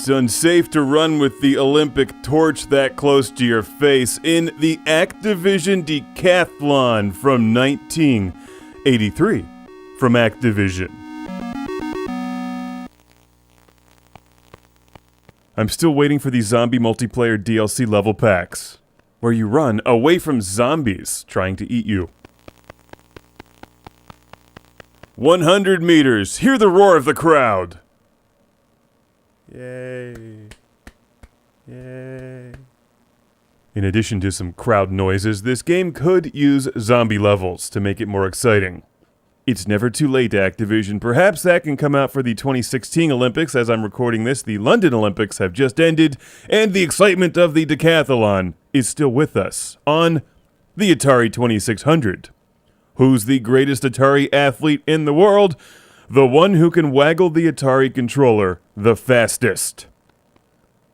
It's unsafe to run with the Olympic torch that close to your face in the ACTIVISION DECATHLON from 1983 from Activision. I'm still waiting for these zombie multiplayer DLC level packs, where you run away from zombies trying to eat you. 100 meters, hear the roar of the crowd! Yay. Yay. In addition to some crowd noises, this game could use zombie levels to make it more exciting. It's never too late, Activision. Perhaps that can come out for the 2016 Olympics. As I'm recording this, the London Olympics have just ended, and the excitement of the decathlon is still with us on the Atari 2600. Who's the greatest Atari athlete in the world? The one who can waggle the Atari controller the fastest.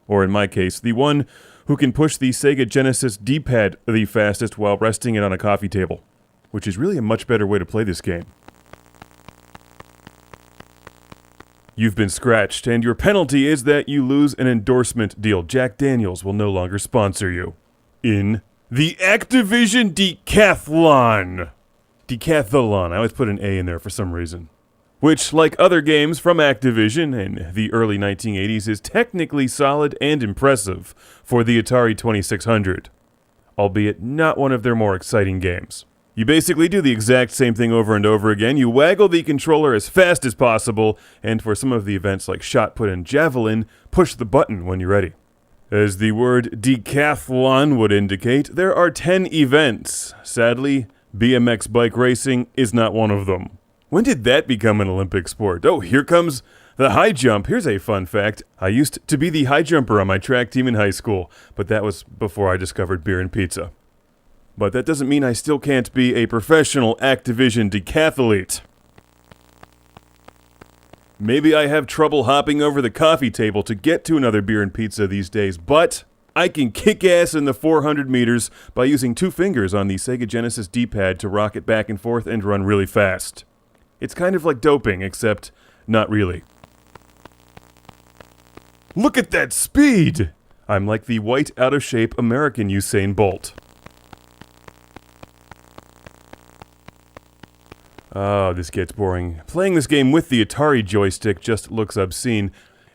Or in my case, the one who can push the Sega Genesis D-pad the fastest while resting it on a coffee table. Which is really a much better way to play this game. You've been scratched, and your penalty is that you lose an endorsement deal. Jack Daniels will no longer sponsor you. In the Activision Decathlon. Decathlon. I always put an A in there for some reason. Which, like other games from Activision in the early 1980s, is technically solid and impressive for the Atari 2600. Albeit not one of their more exciting games. You basically do the exact same thing over and over again. You waggle the controller as fast as possible, and for some of the events like shot put and javelin, push the button when you're ready. As the word decathlon would indicate, there are 10 events. Sadly, BMX bike racing is not one of them. When did that become an Olympic sport? Oh, here comes the high jump. Here's a fun fact. I used to be the high jumper on my track team in high school, but that was before I discovered beer and pizza. But that doesn't mean I still can't be a professional Activision decathlete. Maybe I have trouble hopping over the coffee table to get to another beer and pizza these days, but I can kick ass in the 400 meters by using 2 fingers on the Sega Genesis D-pad to rock it back and forth and run really fast. It's kind of like doping, except not really. Look at that speed! I'm like the white, out-of-shape American Usain Bolt. Oh, this gets boring. Playing this game with the Atari joystick just looks obscene,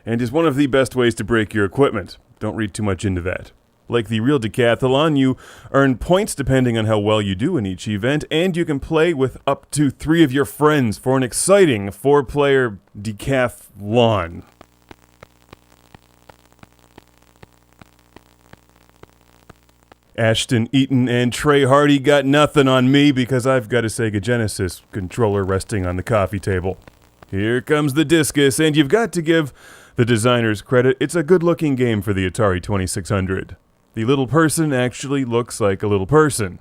and is one of the best ways to break your equipment. Don't read too much into that. Like the real decathlon, you earn points depending on how well you do in each event, and you can play with up to 3 of your friends for an exciting 4-player decathlon. Ashton Eaton and Trey Hardy got nothing on me because I've got a Sega Genesis controller resting on the coffee table. Here comes the discus, and you've got to give the designers credit. It's a good-looking game for the Atari 2600. The little person actually looks like a little person.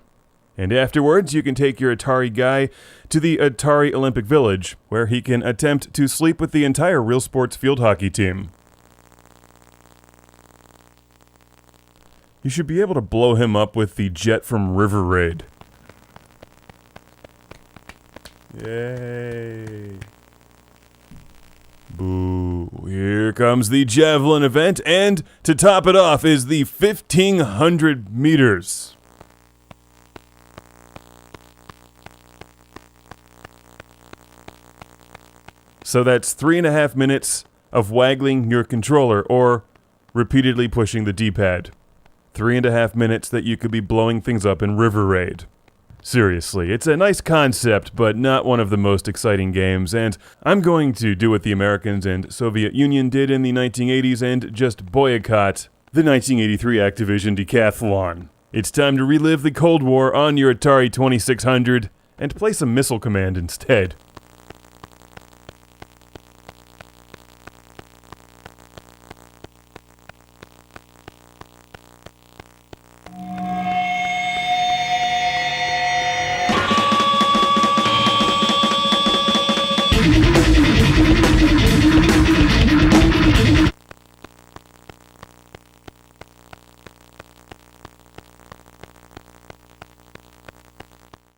And afterwards, you can take your Atari guy to the Atari Olympic Village, where he can attempt to sleep with the entire Real Sports field hockey team. You should be able to blow him up with the jet from River Raid. Yay. Boo. Here comes the javelin event, and to top it off is the 1,500 meters. So that's 3.5 minutes of waggling your controller, or repeatedly pushing the D-pad. 3.5 minutes that you could be blowing things up in River Raid. Seriously, it's a nice concept, but not one of the most exciting games, and I'm going to do what the Americans and Soviet Union did in the 1980s and just boycott the 1983 Activision Decathlon. It's time to relive the Cold War on your Atari 2600 and play some Missile Command instead.